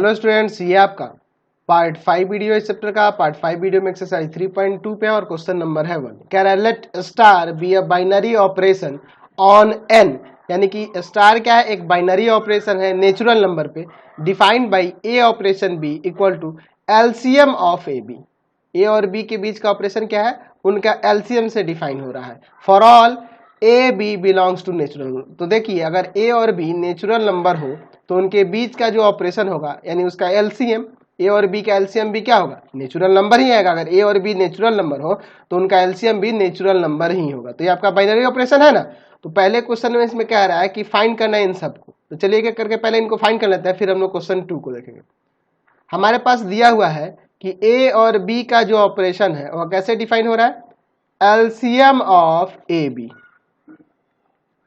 Hello students, ये आपका part 5 video इस चैप्टर का। पार्ट 5 वीडियो में एक्सरसाइज 3.2 पे है और क्वेश्चन नंबर है 1। कह रहा है let star be a binary operation on N, यानी कि स्टार क्या है, एक बाइनरी ऑपरेशन है नेचुरल नंबर पे, defined by A operation B equal to LCM of A b. A और बी के बीच का ऑपरेशन क्या है, उनका एलसीएम से डिफाइन हो रहा है। For all A B belongs to natural. तो देखिए, अगर ए और बी नेचुरल नंबर हो तो उनके बीच का जो ऑपरेशन होगा यानी उसका एलसीएम, ए और बी का एलसीएम भी क्या होगा, नेचुरल नंबर ही आएगा। अगर ए और बी नेचुरल नंबर हो तो उनका एलसीएम भी नेचुरल नंबर ही होगा। तो ये आपका बाइनरी ऑपरेशन है ना। तो पहले क्वेश्चन में इसमें कह रहा है कि फाइंड करना है इन सबको। तो चलिए क्या करके पहले इनको फाइंड कर लेते हैं, फिर हम लोग क्वेश्चन 2 को देखेंगे। हमारे पास दिया हुआ है कि ए और बी का जो ऑपरेशन है वह कैसे डिफाइन हो रहा है, LCM of A B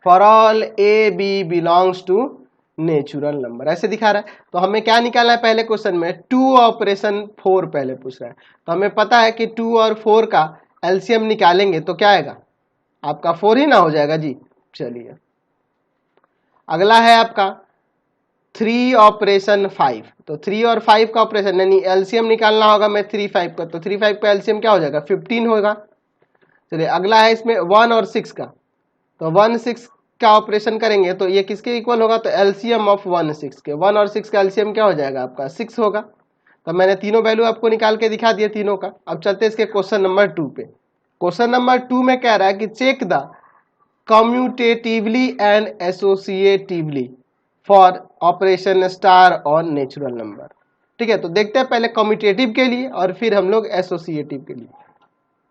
for all A B belongs to natural number, ऐसे दिखा रहा है। तो हमें क्या निकालना है पहले क्वेश्चन में, 2 ऑपरेशन 4 पहले पूछ रहा है। तो हमें पता है कि 2 और 4 का एलसीएम निकालेंगे तो क्या आएगा, आपका 4 ही ना हो जाएगा जी। चलिए, अगला है आपका 3 ऑपरेशन 5। तो 3 और 5 का ऑपरेशन यानी एलसीएम निकालना होगा में 3 5 का। तो 3 5 का एलसीएम क्या हो जाएगा, 15 होगा। चलिए, अगला है इसमें 1 और 6 का। तो 1 6 का ऑपरेशन करेंगे तो ये किसके इक्वल होगा, तो एलसीएम ऑफ 1 6 के। 1 और 6 का एलसीएम क्या हो जाएगा, आपका 6 होगा। तो मैंने तीनों वैल्यू आपको निकाल के दिखा दिए तीनों का। अब चलते इसके क्वेश्चन नंबर 2 पे। क्वेश्चन नंबर 2 में कह रहा है कि check the commutatively and associatively for operation star on natural number. ठीक है, तो देखते हैं पहले कम्यूटेटिव के लिए और फिर हम लोग एसोसिएटिव के लिए।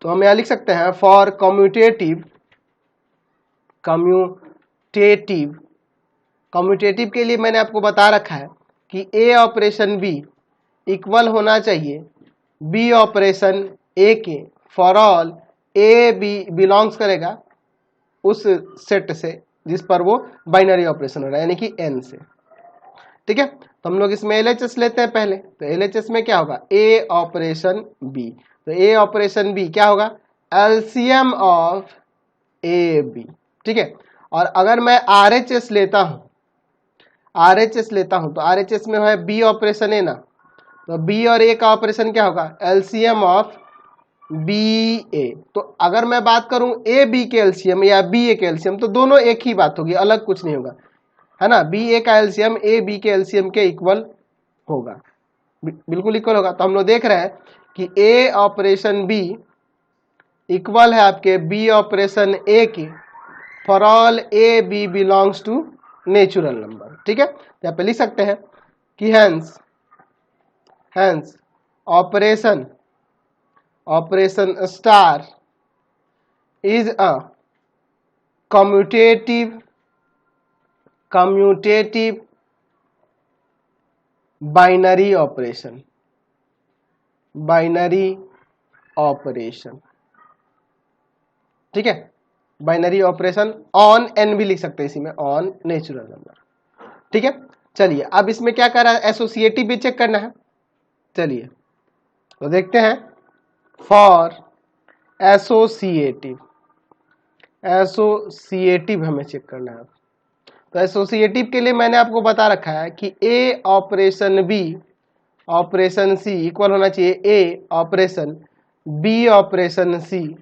तो हम यहाँ लिख सकते हैं फॉर कम्यूटेटिव कम्यूटेटिव के लिए मैंने आपको बता रखा है कि ए ऑपरेशन बी इक्वल होना चाहिए बी ऑपरेशन ए के for all A B belongs करेगा उस सेट से जिस पर वो बाइनरी ऑपरेशन हो रहा है, यानी कि एन से। ठीक है, तो हम लोग इसमें एलएचएस लेते हैं पहले। तो एलएचएस में क्या होगा, ए ऑपरेशन बी। तो ए ऑपरेशन बी क्या होगा, एलसीएम ऑफ ए बी। ठीक है, और अगर मैं आरएचएस लेता हूं तो आरएचएस में है बी ऑपरेशन ए ना। तो बी और ए का ऑपरेशन क्या होगा, एलसीएम ऑफ बी ए। तो अगर मैं बात करूं ए बी के एलसीएम या बी ए के एलसीएम तो दोनों एक ही बात होगी, अलग कुछ नहीं होगा, है ना। बी ए का एलसीएम ए बी के एलसीएम के इक्वल होगा, बिल्कुल इक्वल होगा। तो हम लोग देख रहे हैं कि ए ऑपरेशन बी इक्वल है आपके बी ऑपरेशन ए के for all A B belongs to natural number. ठीक है, तो यहाँ पे लिख सकते हैं कि hence operation star is a commutative binary operation. ठीक है, बाइनरी ऑपरेशन ऑन एन भी लिख सकते हैं इसी में, ऑन नेचुरल नंबर। ठीक है, चलिए अब इसमें क्या कर रहा है, एसोसिएटिव भी चेक करना है। चलिए तो देखते हैं फॉर एसोसिएटिव हमें चेक करना है। तो एसोसिएटिव के लिए मैंने आपको बता रखा है कि ए operation b operation c equal होना चाहिए a operation b operation c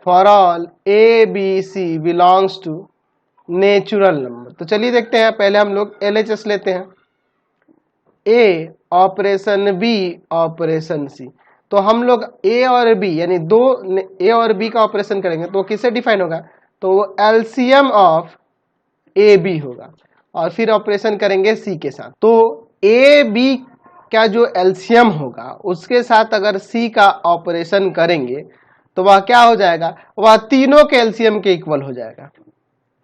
for all A B c belongs to natural number. तो चलिए देखते हैं, पहले हम लोग एलएचएस लेते हैं, a operation b operation c. तो हम लोग ए और बी यानी दो ए और बी का ऑपरेशन करेंगे तो किससे डिफाइन होगा, तो वो एलसीएम ऑफ ए बी होगा और फिर ऑपरेशन करेंगे सी के साथ। तो ए बी का जो एलसीएम होगा उसके साथ अगर सी का ऑपरेशन करेंगे तो वह क्या हो जाएगा, वह तीनों के एलसीएम के इक्वल हो जाएगा।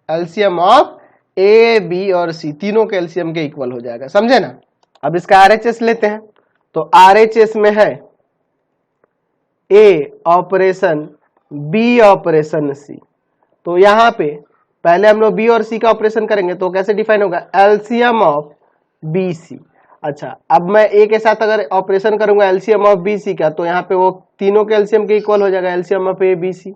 एलसीएम ऑफ ए बी और सी तीनों के एलसीएम के इक्वल हो जाएगा, समझे ना। अब इसका आरएचएस लेते हैं। तो आरएचएस में है a operation b operation c. तो यहां पे पहले हम लोग बी और सी का ऑपरेशन करेंगे तो कैसे डिफाइन होगा, एलसीएम ऑफ बी सी। अच्छा, अब मैं ए के साथ अगर ऑपरेशन करूंगा एलसीएम ऑफ बी सी का तो यहाँ पे वो तीनों के एलसीएम के इक्वल हो जाएगा, LCM of A B C,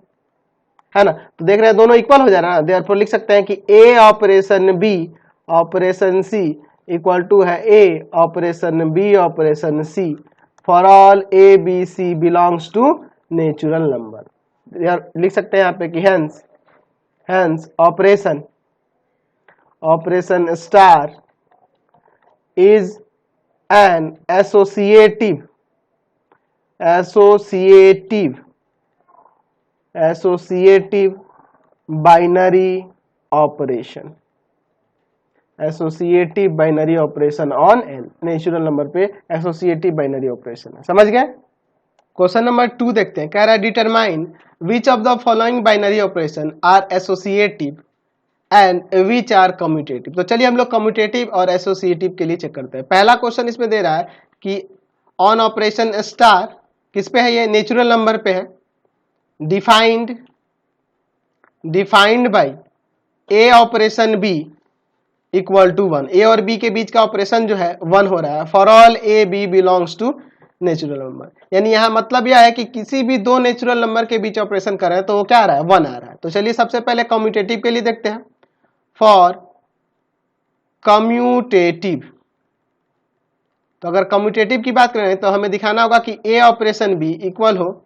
है ना। तो देख रहे हैं दोनों इक्वल हो जा रहा है ना। देयरफॉर लिख सकते हैं कि ए operation b operation c equal to है a operation b operation c for all A B c belongs to natural number. लिख सकते हैं यहाँ पे कि hence operation star is an associative binary operation on N. Natural number पे associative binary operation है। समझ गए? क्वेश्चन नंबर 2 देखते हैं। कह रहा है determine which of the following binary operation are associative and which are commutative. तो चलिए हम लोग कम्यूटेटिव और एसोसिएटिव के लिए चेक करते हैं। पहला क्वेश्चन इसमें दे रहा है कि ऑन ऑपरेशन स्टार किस पे है, ये नेचुरल नंबर पे है, defined by A operation B equal to 1। ए और बी के बीच का ऑपरेशन जो है 1 हो रहा है। For all A B belongs to natural number, यानी यहां मतलब यह है कि किसी भी दो नेचुरल नंबर के बीच ऑपरेशन कर रहे हैं तो वो क्या आ रहा है, 1 आ रहा है। तो चलिए सबसे पहले कम्यूटेटिव के लिए देखते हैं। फॉर कम्यूटेटिव, तो अगर कम्यूटेटिव की बात करें तो हमें दिखाना होगा कि ए ऑपरेशन बी इक्वल हो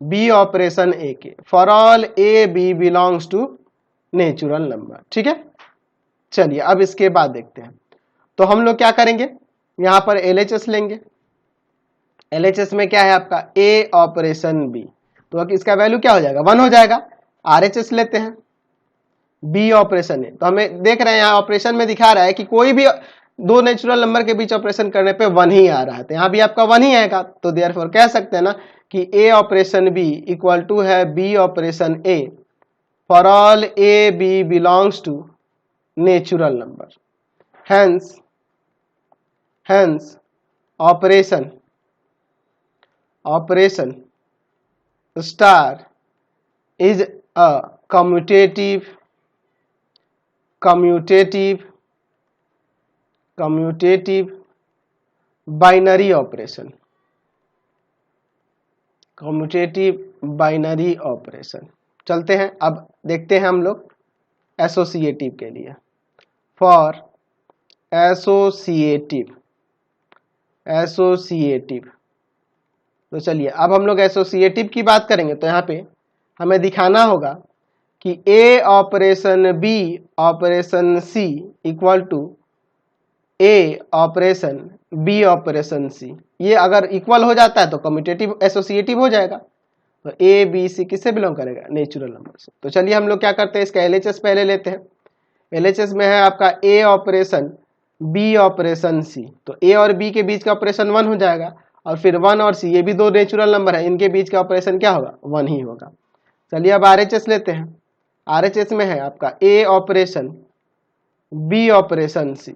बी ऑपरेशन ए के for all A B belongs to natural number. ठीक है, चलिए अब इसके बाद देखते हैं। तो हम लोग क्या करेंगे, यहां पर LHS लेंगे। LHS में क्या है आपका ए ऑपरेशन बी, तो इसका वैल्यू क्या हो जाएगा, 1 हो जाएगा। RHS लेते हैं बी ऑपरेशन ए, तो हमें देख रहे हैं यहाँ ऑपरेशन में दिखा रहा है कि कोई भी दो नेचुरल नंबर के बीच ऑपरेशन करने पे 1 ही आ रहा है, तो यहाँ भी आपका 1 ही आएगा। तो देयरफॉर कह सकते हैं ना कि ए ऑपरेशन बी इक्वल टू है B operation A for all A B belongs to natural number. Hence operation star is a commutative binary operation. चलते हैं अब देखते हैं हम लोग एसोसिएटिव के लिए। फॉर एसोसिएटिव, तो चलिए अब हम लोग एसोसिएटिव की बात करेंगे। तो यहाँ पे हमें दिखाना होगा कि ए operation b operation c equal to a operation b operation c. ये अगर इक्वल हो जाता है तो कम्यूटेटिव एसोसिएटिव हो जाएगा। तो ए बी सी किससे बिलोंग करेगा, नेचुरल नंबर से। तो चलिए हम लोग क्या करते हैं, इसका LHS पहले लेते हैं। LHS में है आपका a operation b operation c, तो ए और बी के बीच का ऑपरेशन 1 हो जाएगा, और फिर 1 और सी ये भी दो नेचुरल नंबर है, इनके बीच का ऑपरेशन क्या होगा, 1 ही होगा। चलिए अब RHS लेते हैं। RHS में है आपका a operation b operation c,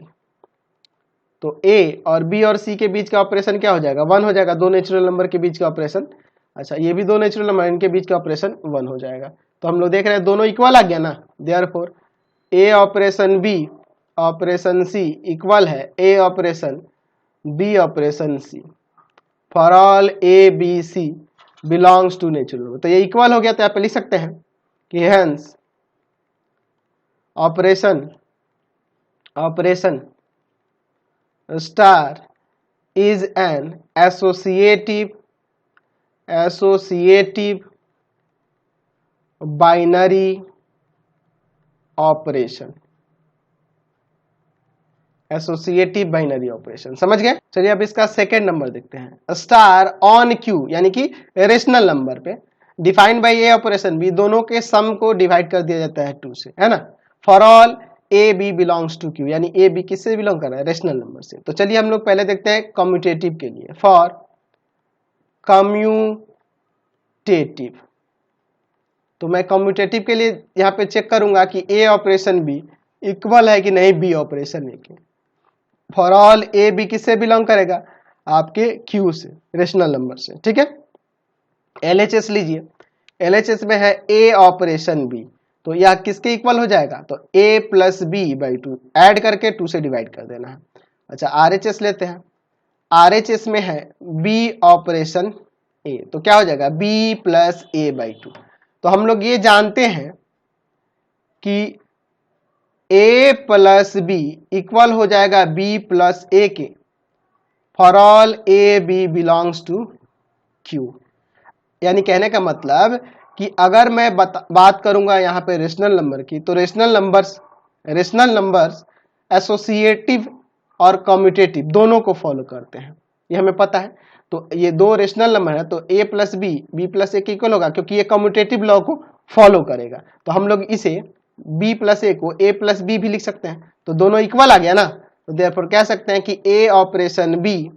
तो ए और बी और सी के बीच का ऑपरेशन क्या हो जाएगा, 1 हो जाएगा, दो नेचुरल नंबर के बीच का ऑपरेशन। अच्छा, ये भी दो नेचुरल नंबर, इनके बीच का ऑपरेशन 1 हो जाएगा। तो हम लोग देख रहे हैं दोनों इक्वल आ गया ना, therefore a operation b operation c equal है a operation b operation c for all A B c belongs to natural number. तो ये इक्वल हो गया, तो आप लिख सकते हैं कि hence operation star is an associative binary operation. समझ गए? चलिए अब इसका सेकेंड नंबर देखते हैं। स्टार ऑन क्यू, यानी कि रेशनल नंबर पे defined by A operation B, दोनों के सम को डिवाइड कर दिया जाता है 2 से, है ना। For all A B belongs to Q, यानी ए बी किससे बिलोंग कर रहा है, रेशनल नंबर से। तो चलिए हम लोग पहले देखते हैं कम्यूटेटिव के लिए। फॉर कम्यूटेटिव, तो मैं कम्यूटेटिव के लिए यहाँ पे चेक करूंगा कि ए ऑपरेशन बी इक्वल है कि नहीं बी ऑपरेशन ए के। फॉर ऑल ए बी किससे बिलोंग करेगा, आपके क्यू से, रेशनल नंबर से। ठीक है, LHS लीजिए। LHS में है ए ऑपरेशन बी, तो यह किसके इक्वल हो जाएगा, तो a plus B by 2 add करके 2 से डिवाइड कर देना है। अच्छा, RHS लेते हैं। RHS में है b ऑपरेशन a, तो क्या हो जाएगा b प्लस a बाई 2। तो हम लोग ये जानते हैं कि ए प्लस बी इक्वल हो जाएगा बी प्लस ए के for all A B belongs to Q. यानी कहने का मतलब कि अगर मैं बात करूंगा यहाँ पे रेशनल नंबर की, तो रेशनल नंबर्स एसोसिएटिव और कम्यूटेटिव दोनों को फॉलो करते हैं, ये हमें पता है। तो ये दो रेशनल नंबर है, तो a plus B plus A equal होगा, क्योंकि ये कम्यूटेटिव लॉ को फॉलो करेगा। तो हम लोग इसे b प्लस ए को a प्लस बी भी लिख सकते हैं, तो दोनों इक्वल आ गया ना। तो देयरफॉर कह सकते हैं कि a ऑपरेशन b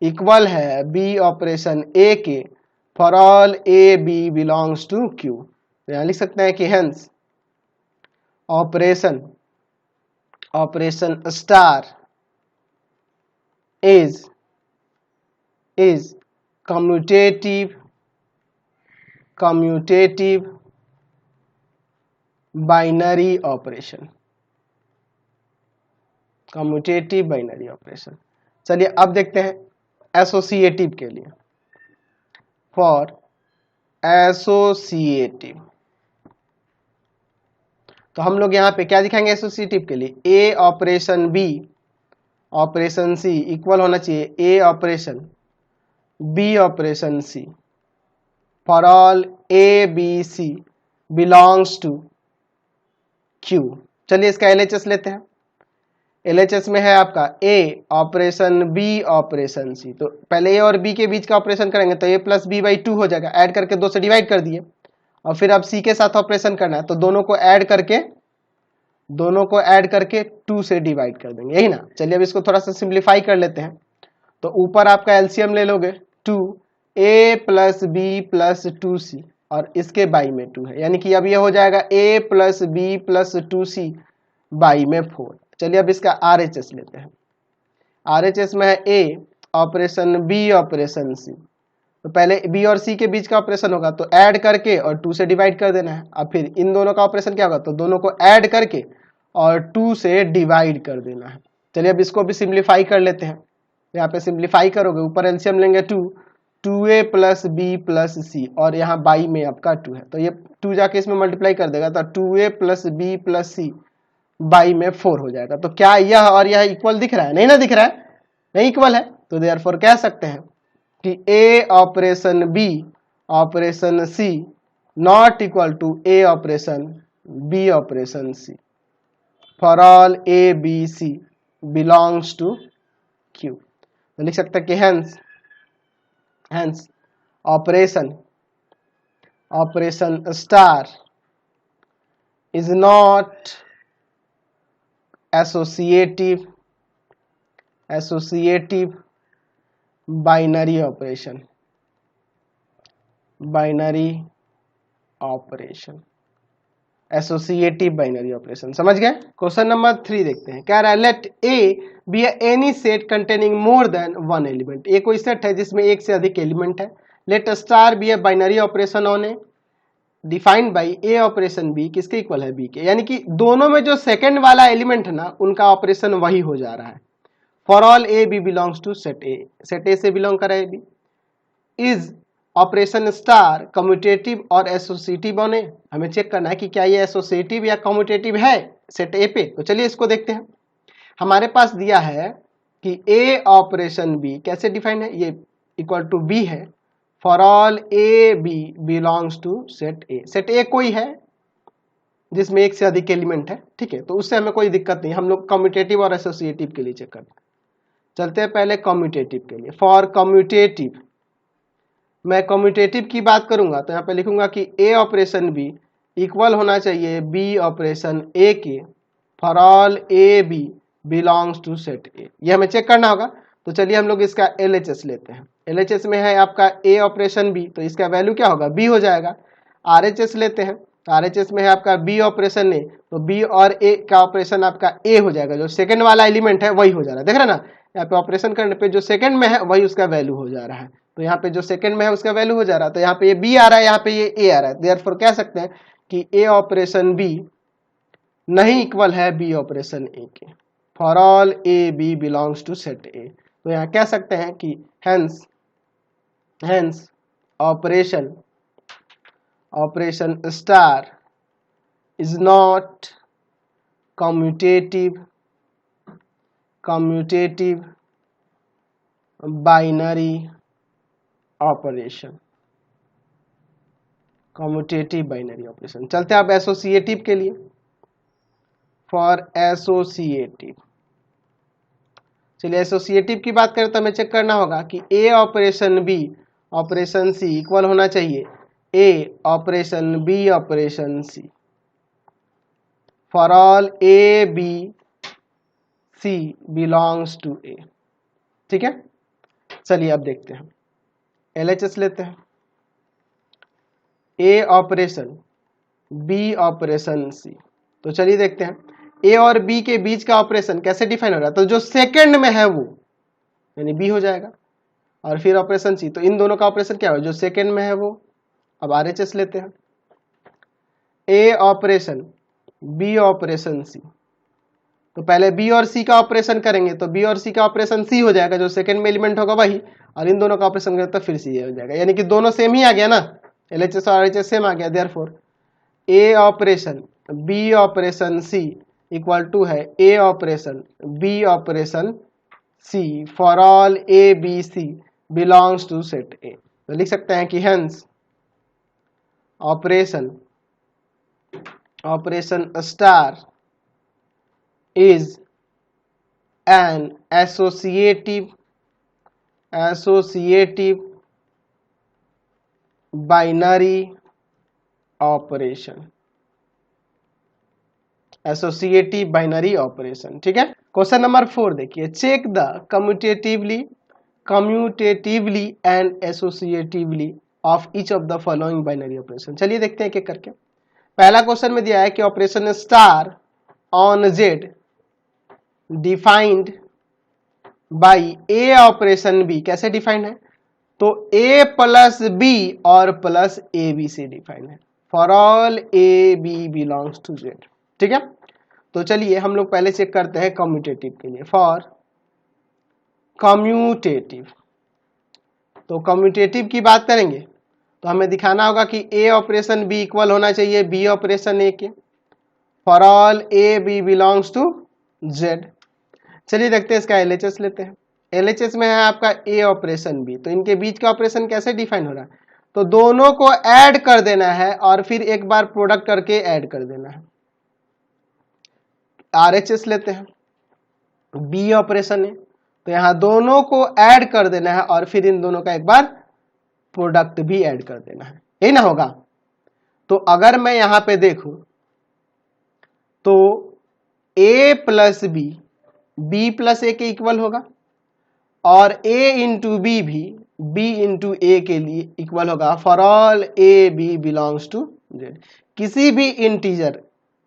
इक्वल है b ऑपरेशन a के for all A B belongs to Q. तो यहां लिख सकते हैं कि hence operation star is commutative binary operation। चलिए अब देखते हैं एसोसिएटिव के लिए। फॉर एसोसिएटिव तो हम लोग यहाँ पे क्या दिखाएंगे एसोसिएटिव के लिए, a operation b operation c equal होना चाहिए a operation b operation c for all A B c belongs to Q. चलिए इसका एलएचएस लेते हैं। एलएचएस में है आपका a operation b operation c, तो पहले ए और बी के बीच का ऑपरेशन करेंगे तो ए प्लस बी बाई 2 हो जाएगा, ऐड करके 2 से डिवाइड कर दिए। और फिर अब सी के साथ ऑपरेशन करना है, तो दोनों को ऐड करके 2 से डिवाइड कर देंगे, यही ना। चलिए अब इसको थोड़ा सा सिंप्लीफाई कर लेते हैं। तो ऊपर आपका एलसीएम ले लोगे 2a plus B plus 2c और इसके बाई में 2 है, यानी कि अब ये हो जाएगा a plus B plus 2c by में 4। चलिए अब इसका आरएचएस लेते हैं। आरएचएस में है a operation b operation c, तो पहले बी और सी के बीच का ऑपरेशन होगा तो ऐड करके और 2 से डिवाइड कर देना है। अब फिर इन दोनों का ऑपरेशन क्या होगा, तो दोनों को ऐड करके और 2 से डिवाइड कर देना है। चलिए अब इसको भी सिंप्लीफाई कर लेते हैं। यहाँ पे सिंप्लीफाई करोगे, ऊपर एलसीएम लेंगे 2a plus B plus c और यहाँ बाई में आपका 2 है, तो ये 2 जाके इसमें मल्टीप्लाई कर देगा, तो 2a plus B plus C by में 4 हो जाएगा। तो क्या यह और यह इक्वल दिख रहा है, नहीं ना दिख रहा है, नहीं इक्वल है। तो देयरफॉर कह सकते हैं कि a operation b operation c not equal to a operation b operation c for all a b c belongs to q। तो लिख सकते हैं कि hence operation star is not associative binary operation associative binary operation. समझ गए। Question number 3 देखते हैं। क्या रहा है, let A be any set containing more than 1 element. A कोई सेट है जिसमें एक से अधिक एलिमेंट है। Let star be a binary operation on A defined by A operation b किसके इक्वल है, बी के। यानी कि दोनों में जो सेकंड वाला एलिमेंट है ना, उनका ऑपरेशन वही हो जा रहा है। For all A B belongs to set A, set A से बिलोंग कर रहा है B. Is operation star commutative और एसोसिएटिव ऑन ए। हमें चेक करना है कि क्या ये एसोसिएटिव या कम्यूटेटिव है सेट ए पे। तो चलिए इसको देखते हैं। हमारे पास दिया है कि ए ऑपरेशन बी कैसे डिफाइंड है, ये इक्वल टू बी है for all A B belongs to set A. Set A कोई है जिसमें एक से अधिक एलिमेंट है, ठीक है, तो उससे हमें कोई दिक्कत नहीं। हम लोग कम्यूटेटिव और एसोसिएटिव के लिए चेक करते हैं। चलते हैं पहले कम्यूटेटिव के लिए। फॉर कम्यूटेटिव, मैं कम्यूटेटिव की बात करूंगा तो यहाँ पे लिखूंगा कि ए ऑपरेशन बी इक्वल होना चाहिए बी ऑपरेशन ए के for all A B belongs to set A. ये हमें चेक करना होगा। तो चलिए हम लोग इसका एलएचएस लेते हैं। एलएचएस में है आपका ए ऑपरेशन बी, तो इसका वैल्यू क्या होगा, बी हो जाएगा। आरएचएस लेते हैं, आरएचएस में है आपका बी ऑपरेशन ए, तो बी और ए का ऑपरेशन आपका ए हो जाएगा। जो सेकंड वाला एलिमेंट है वही हो जा रहा है, देख रहे ना, यहाँ पे ऑपरेशन करने पे जो सेकंड में है वही उसका वैल्यू हो जा रहा है। तो यहाँ पे जो सेकंड में है उसका वैल्यू हो जा रहा है, तो यहाँ पे ये बी आ रहा है, यहाँ पे ये ए आ रहा है। देयरफॉर कह सकते हैं कि ए ऑपरेशन बी नहीं इक्वल है बी ऑपरेशन ए के for all A B belongs to set A. तो यहाँ कह सकते हैं कि hence operation star is not commutative binary operation, commutative binary operation. चलते हैं अब एसोसिएटिव के लिए। फॉर एसोसिएटिव, चलिए एसोसिएटिव की बात करें तो हमें चेक करना होगा कि ए operation b operation c equal होना चाहिए a operation b operation c for all A B c belongs to A. ठीक है, चलिए अब देखते हैं, एलएचएस लेते हैं। A operation b operation c, तो चलिए देखते हैं ए और बी के बीच का ऑपरेशन कैसे डिफाइन हो रहा है। तो जो सेकंड में है वो यानी बी हो जाएगा, और फिर ऑपरेशन सी, तो इन दोनों का ऑपरेशन क्या हो, जो सेकंड में है वो। अब आरएचएस लेते हैं। A operation b operation c, तो पहले बी और सी का ऑपरेशन करेंगे तो बी और सी का ऑपरेशन सी हो जाएगा, जो सेकंड में एलिमेंट होगा वही, और इन दोनों का ऑपरेशन करें तो फिर सी हो जाएगा, यानी कि दोनों सेम ही आ गया ना, एलएचएस और आरएचएस सेम आ गया। Therefore a operation b operation c equal to है a operation b operation c for all A B c belongs to set A. तो लिख सकते हैं कि hence operation star is an associative binary operation, associative binary operation. ठीक है, question number 4 देखिए, check the commutatively and associatively of each of the following binary operation. चलिए देखते हैं एक एक करके। पहला क्वेश्चन में दिया है कि operation star on Z defined by A operation B, कैसे डिफाइंड है, तो ए प्लस बी और प्लस ए बी से डिफाइंड है for all A B belongs to Z. ठीक है, तो चलिए हम लोग पहले चेक करते हैं कम्यूटेटिव के लिए। फॉर कम्यूटेटिव, तो कम्यूटेटिव की बात करेंगे तो हमें दिखाना होगा कि ए ऑपरेशन बी इक्वल होना चाहिए बी ऑपरेशन ए के for all A B belongs to Z. चलिए देखते हैं इसका एलएचएस लेते हैं। एलएचएस में है आपका ए ऑपरेशन बी, तो इनके बीच का ऑपरेशन कैसे डिफाइन हो रहा है, तो दोनों को ऐड कर देना है और फिर एक बार प्रोडक्ट करके ऐड कर देना है। आरएचएस लेते हैं, बी ऑपरेशन है तो यहां दोनों को ऐड कर देना है और फिर इन दोनों का एक बार प्रोडक्ट भी ऐड कर देना है, यही ना होगा। तो अगर मैं यहां पे देखूं तो a प्लस बी प्लस ए के इक्वल होगा और a इंटू बी भी b इंटू ए के लिए इक्वल होगा for all A B belongs to Z. किसी भी इंटीजर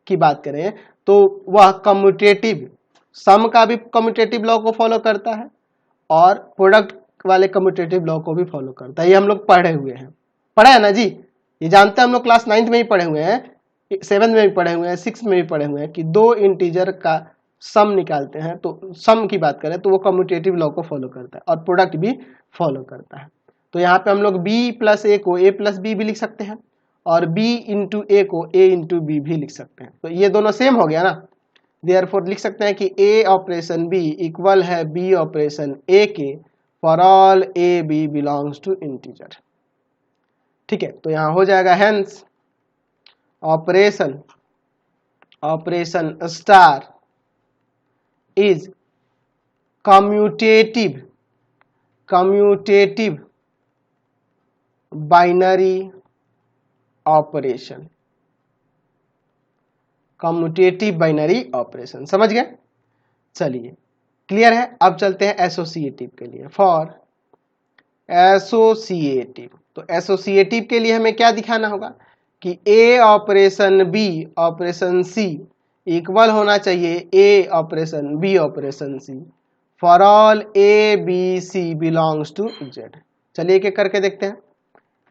की बात करें तो वह कम्यूटेटिव सम का भी कम्यूटेटिव लॉ को फॉलो करता है और प्रोडक्ट वाले कम्यूटेटिव लॉ को भी फॉलो करता है। ये हम लोग पढ़े हुए हैं, पढ़ा है ना जी, ये जानते हैं हम लोग, क्लास 9th में ही पढ़े हुए हैं, 7th में भी पढ़े हुए हैं, 6th में भी पढ़े हुए हैं कि दो इंटीजर का सम निकालते हैं तो सम की बात करें तो वो कम्यूटेटिव लॉ को फॉलो करता है और प्रोडक्ट भी फॉलो करता है। तो यहाँ पे हम लोग b प्लस ए को a प्लस बी भी लिख सकते हैं और b इंटू ए को a इंटू बी भी लिख सकते हैं, तो ये दोनों सेम हो गया ना। देयरफॉर लिख सकते हैं कि a ऑपरेशन b इक्वल है b ऑपरेशन a के for all A B belongs to integer. ठीक है, तो यहाँ हो जाएगा hence operation star is commutative binary operation, commutative binary operation. समझ गए, चलिए क्लियर है। अब चलते हैं एसोसिएटिव के लिए। फॉर एसोसिएटिव, तो एसोसिएटिव के लिए हमें क्या दिखाना होगा कि ए operation b operation c equal होना चाहिए a operation b operation c for all A B c belongs to Z. चलिए एक एक करके देखते हैं।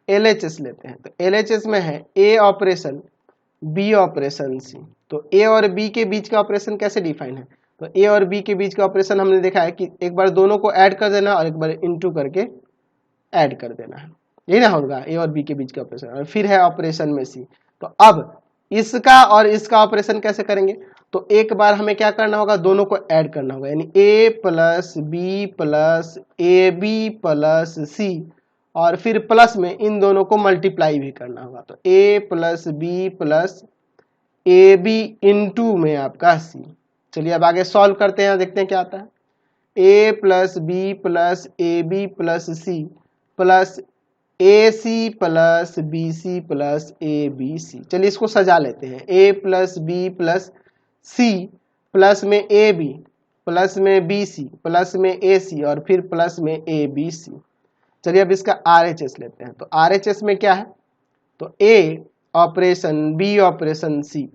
एलएचएस लेते हैं, तो एलएचएस में है a operation b operation c, तो ए और बी के बीच का ऑपरेशन कैसे डिफाइन है, तो ए और बी के बीच का ऑपरेशन हमने देखा है कि एक बार दोनों को ऐड कर देना और एक बार इनटू करके ऐड कर देना है, यही ना होगा ए और बी के बीच का ऑपरेशन। और फिर है ऑपरेशन में सी, तो अब इसका और इसका ऑपरेशन कैसे करेंगे, तो एक बार हमें क्या करना होगा, दोनों को ऐड करना होगा, यानी a plus B plus a b plus c, और फिर प्लस में इन दोनों को मल्टीप्लाई भी करना होगा। तो a plus B plus a b into में आपका सी। चलिए अब आगे सॉल्व करते हैं, देखते हैं क्या आता है। a plus B plus a b plus c plus a c plus b c plus a B c. चलिए इसको सजा लेते हैं, a plus B plus c plus में ए बी प्लस में बी सी प्लस में ए सी और फिर प्लस में ए बी सी। चलिए अब इसका RHS लेते हैं। तो RHS में क्या है, तो A operation B operation C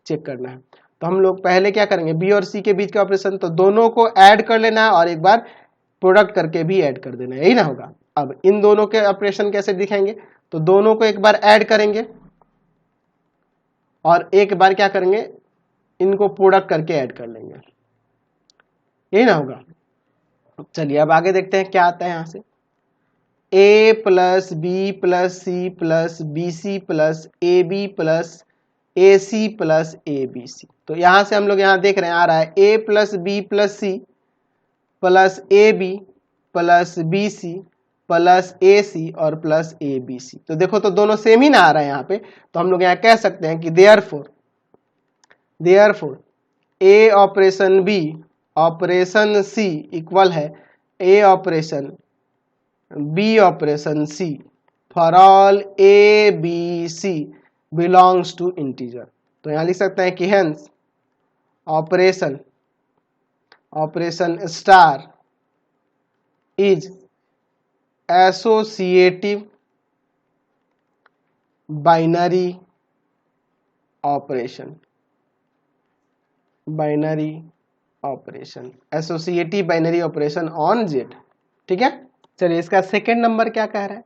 check करना है। तो हम लोग पहले क्या करेंगे, B और C के बीच का ऑपरेशन, तो दोनों को ऐड कर लेना है और एक बार प्रोडक्ट करके भी ऐड कर देना है, यही ना होगा। अब इन दोनों के ऑपरेशन कैसे दिखाएंगे, तो दोनों को एक बार ऐड करेंगे और एक बार क्या करेंगे, इनको प्रोडक्ट करके ऐड कर लेंगे, यही ना होगा। चलिए अब आगे देखते हैं क्या आता है यहाँ से। a plus B plus c plus b c plus a b plus a c plus a B c. तो यहाँ से हम लोग यहाँ देख रहे हैं आ रहा है a plus B plus c plus a b plus b c plus a c और प्लस ए बी सी। तो देखो तो दोनों सेम ही ना आ रहा है यहाँ पे, तो हम लोग यहाँ कह सकते हैं कि therefore a operation b operation c equal है a operation b operation c for all a b c belongs to integer. तो यहाँ लिख सकते हैं कि hence operation star is associative binary operation, associative binary operation on Z. ठीक है, चलिए इसका सेकेंड नंबर क्या कह रहा है,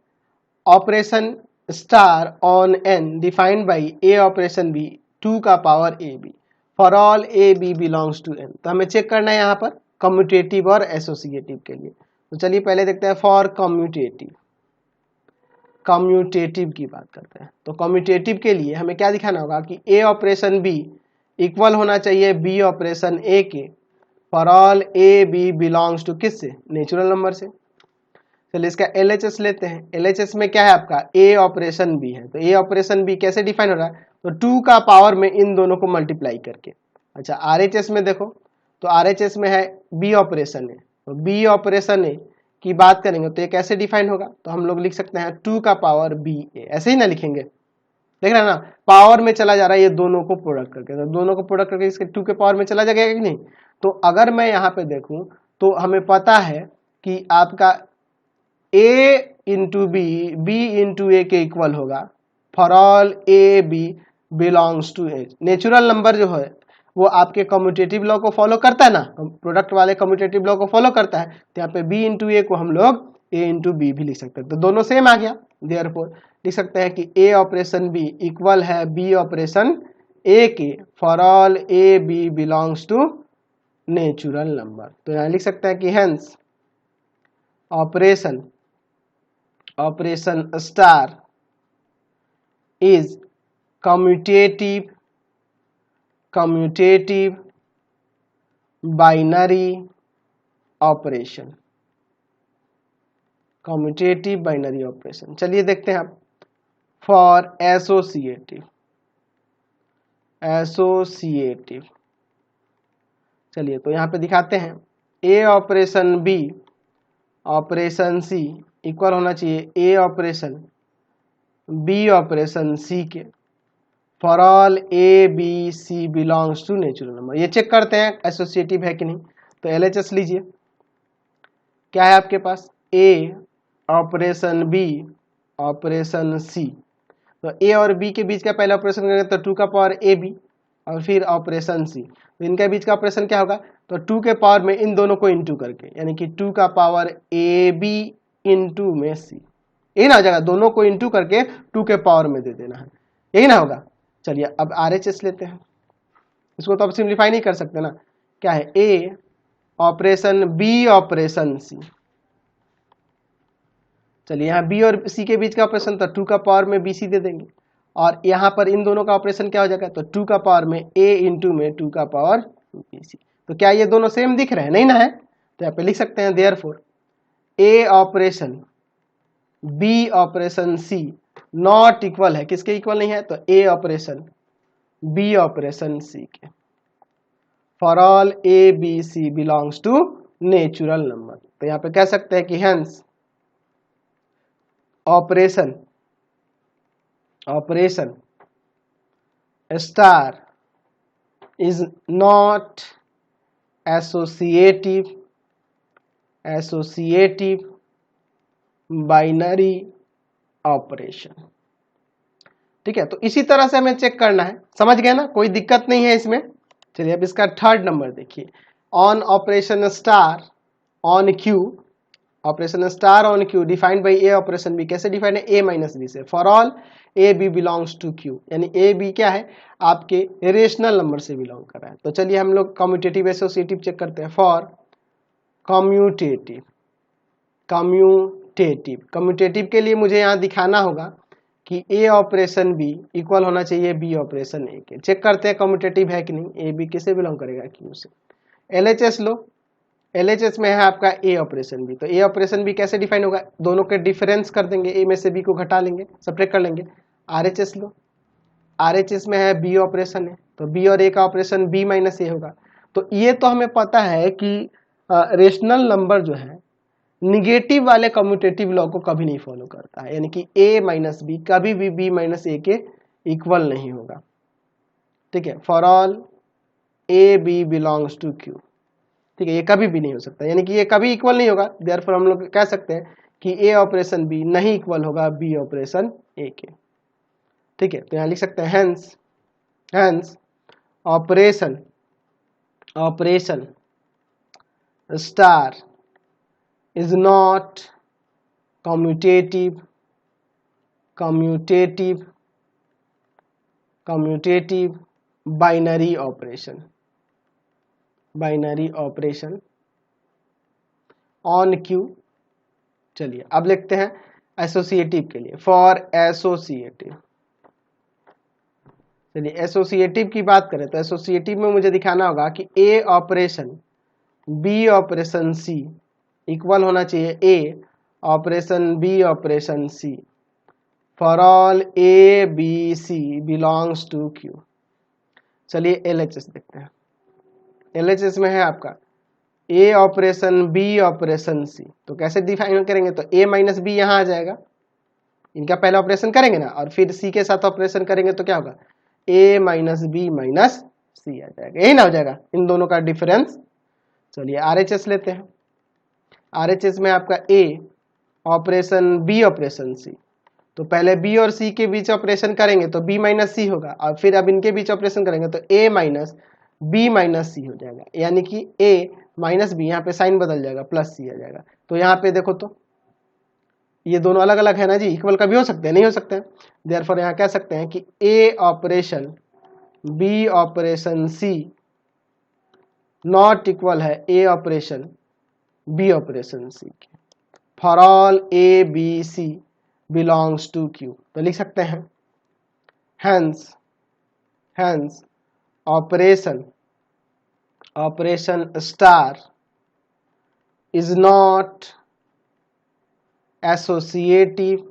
operation star on N defined by A operation b 2 का power a B for all A B belongs to N. तो हमें चेक करना है यहाँ पर कम्यूटेटिव और एसोसिएटिव के लिए। तो चलिए पहले देखते हैं फॉर कम्यूटेटिव की बात करते हैं। तो कम्यूटेटिव के लिए हमें क्या दिखाना होगा कि ए ऑपरेशन बी इक्वल होना चाहिए बी ऑपरेशन ए के for all A B belongs to किससे, नेचुरल नंबर से। चलिए इसका LHS लेते हैं। LHS में क्या है आपका a ऑपरेशन b है, तो a ऑपरेशन b कैसे डिफाइन हो रहा है, तो 2 का पावर में इन दोनों को मल्टीप्लाई करके। अच्छा RHS में देखो, तो RHS में है b ऑपरेशन है, तो b ऑपरेशन a की बात करेंगे तो ये कैसे डिफाइन होगा, तो हम लोग लिख सकते हैं 2 का पावर b a, ऐसे ही ना लिखेंगे, देख रहे हैं ना, पावर में चला जा रहा है ये दोनों को प्रोडक्ट करके, तो दोनों को प्रोडक्ट करके इसके 2 के पावर में चला जाएगा कि नहीं। तो अगर मैं यहाँ पे देखूं तो हमें पता है कि आपका a into b into a के इक्वल होगा for all A B belongs to a. Natural number जो है वो आपके कम्यूटेटिव लॉ को फॉलो करता है ना, प्रोडक्ट वाले कम्यूटेटिव लॉ को फॉलो करता है, तो यहाँ पे b इंटू ए को हम लोग a इंटू बी भी लिख सकते हैं, तो दोनों सेम आ गया। देयरफॉर लिख सकते हैं कि a ऑपरेशन b इक्वल है b ऑपरेशन a के for all A B belongs to natural number. तो यहाँ लिख सकते हैं कि hence operation star is commutative binary operation, चलिए देखते हैं आप फॉर एसोसिएटिव। चलिए तो यहाँ पे दिखाते हैं a operation b operation c equal होना चाहिए a operation b operation c के for all A B c belongs to natural number. ये चेक करते हैं एसोसिएटिव है कि नहीं। तो LHS लीजिए, क्या है आपके पास a operation b operation c, तो a और b के बीच का पहला ऑपरेशन करेंगे तो 2 का पावर ए बी और फिर ऑपरेशन c, तो इनके बीच का ऑपरेशन क्या होगा, तो 2 के पावर में इन दोनों को इंटू करके, यानी कि 2 का पावर ए बी इंटू में c, यही ना हो जाएगा, दोनों को इंटू करके 2 के पावर में दे देना है, यही ना होगा। चलिए अब RHS लेते हैं, इसको तो अब सिंप्लीफाई नहीं कर सकते ना, क्या है a operation b operation c। चलिए यहाँ b और c के बीच का ऑपरेशन तो 2 का पावर में bc दे देंगे और यहाँ पर इन दोनों का ऑपरेशन क्या हो जाएगा, तो 2 का पावर में a इंटू में 2 का पावर bc। तो क्या ये दोनों सेम दिख रहे हैं, नहीं ना है, तो यहाँ पे लिख सकते हैं therefore a operation b operation c not equal है, किसके इक्वल नहीं है, तो a operation b operation c के। For all a b c belongs to natural number. तो यहाँ पे कह सकते हैं कि hence operation star is not associative binary operation. ठीक है, तो इसी तरह से हमें चेक करना है, समझ गए ना, कोई दिक्कत नहीं है इसमें। चलिए अब इसका थर्ड नंबर देखिए, on operation star on Q, operation star on Q defined by A operation B. कैसे डिफाइंड है, ए माइनस बी से। For all A B belongs to Q, यानी ए बी क्या है, आपके रेशनल नंबर से belong कर रहा है। तो चलिए हम लोग कम्यूटेटिव एसोसिएटिव चेक करते हैं। फॉर कम्यूटेटिव के लिए मुझे यहाँ दिखाना होगा कि ए ऑपरेशन बी इक्वल होना चाहिए बी ऑपरेशन ए के। चेक करते हैं कम्यूटेटिव है कि नहीं। ए बी किसे बिलोंग करेगा, क्यू से। एलएचएस लो, एलएचएस में है आपका ए ऑपरेशन बी। तो ए ऑपरेशन बी कैसे डिफाइन होगा, दोनों के डिफरेंस कर देंगे, ए में से बी को घटा लेंगे, सब्ट्रैक्ट कर लेंगे। आरएचएस लो, आरएचएस में है बी ऑपरेशन है, तो बी और ए का ऑपरेशन बी माइनस ए होगा। तो ये तो हमें पता है कि रेशनल नंबर जो है निगेटिव वाले कम्यूटेटिव लॉ को कभी नहीं फॉलो करता है, यानी कि a माइनस बी कभी भी b माइनस ए के इक्वल नहीं होगा। ठीक है, for all A B belongs to Q. ठीक है, ये कभी भी नहीं हो सकता, यानी कि ये कभी इक्वल नहीं होगा। देयरफॉर हम लोग कह सकते हैं कि a ऑपरेशन b नहीं इक्वल होगा b ऑपरेशन a के। ठीक है, तो यहाँ लिख सकते हैं hence operation star is not commutative binary operation on Q। चलिए अब लिखते हैं एसोसिएटिव के लिए। फॉर एसोसिएटिव, चलिए एसोसिएटिव की बात करें तो एसोसिएटिव में मुझे दिखाना होगा कि ए operation b operation c equal होना चाहिए a operation b operation c. For all A B c belongs to Q. चलिए एलएचएस देखते हैं। एलएचएस में है आपका a operation b operation c. तो कैसे डिफाइन करेंगे, तो ए माइनस बी यहाँ आ जाएगा, इनका पहला ऑपरेशन करेंगे ना, और फिर सी के साथ ऑपरेशन करेंगे तो क्या होगा, ए माइनस बी माइनस सी आ जाएगा, यही ना हो जाएगा इन दोनों का डिफरेंस। चलिए आरएचएस लेते हैं। आरएचएस में आपका a operation b operation c. तो पहले बी और सी के बीच ऑपरेशन करेंगे तो बी माइनस सी होगा, और फिर अब इनके बीच ऑपरेशन करेंगे तो ए माइनस बी माइनस सी हो जाएगा, यानी कि ए माइनस बी, यहाँ पे साइन बदल जाएगा, प्लस सी आ जाएगा। तो यहाँ पे देखो तो ये दोनों अलग अलग है ना जी, इक्वल कभी हो सकते हैं, नहीं हो सकते हैं। देयरफॉर यहाँ कह सकते हैं कि ए operation b operation c not equal है a operation b operation c के। For all A B c belongs to Q. तो लिख सकते हैं hence operation star is not associative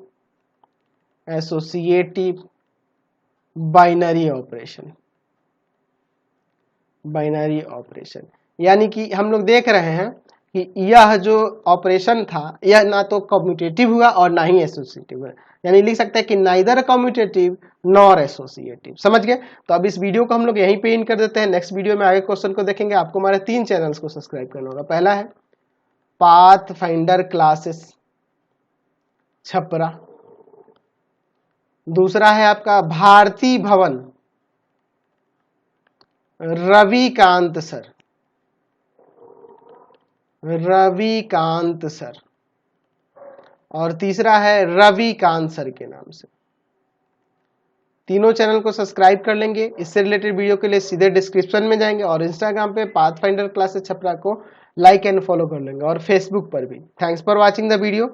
binary operation. यानी कि हम लोग देख रहे हैं कि यह जो ऑपरेशन था यह ना तो कम्यूटेटिव हुआ और ना ही एसोसिएटिव हुआ, यानी लिख सकते हैं कि नाइदर कम्यूटेटिव नॉर एसोसिएटिव। समझ गए। तो अब इस वीडियो को हम लोग यहीं पे इन कर देते हैं। नेक्स्ट वीडियो में आगे क्वेश्चन को देखेंगे। आपको हमारे 3 चैनल्स को सब्सक्राइब करना होगा। पहला है पाथ फाइंडर क्लासेस छपरा, दूसरा है आपका भारती भवन रविकांत सर, और तीसरा है रविकांत सर के नाम से। तीनों चैनल को सब्सक्राइब कर लेंगे। इससे रिलेटेड वीडियो के लिए सीधे डिस्क्रिप्शन में जाएंगे और इंस्टाग्राम पे पाथ फाइंडर क्लासेस छपरा को लाइक एंड फॉलो कर लेंगे और फेसबुक पर भी। Thanks for watching the video.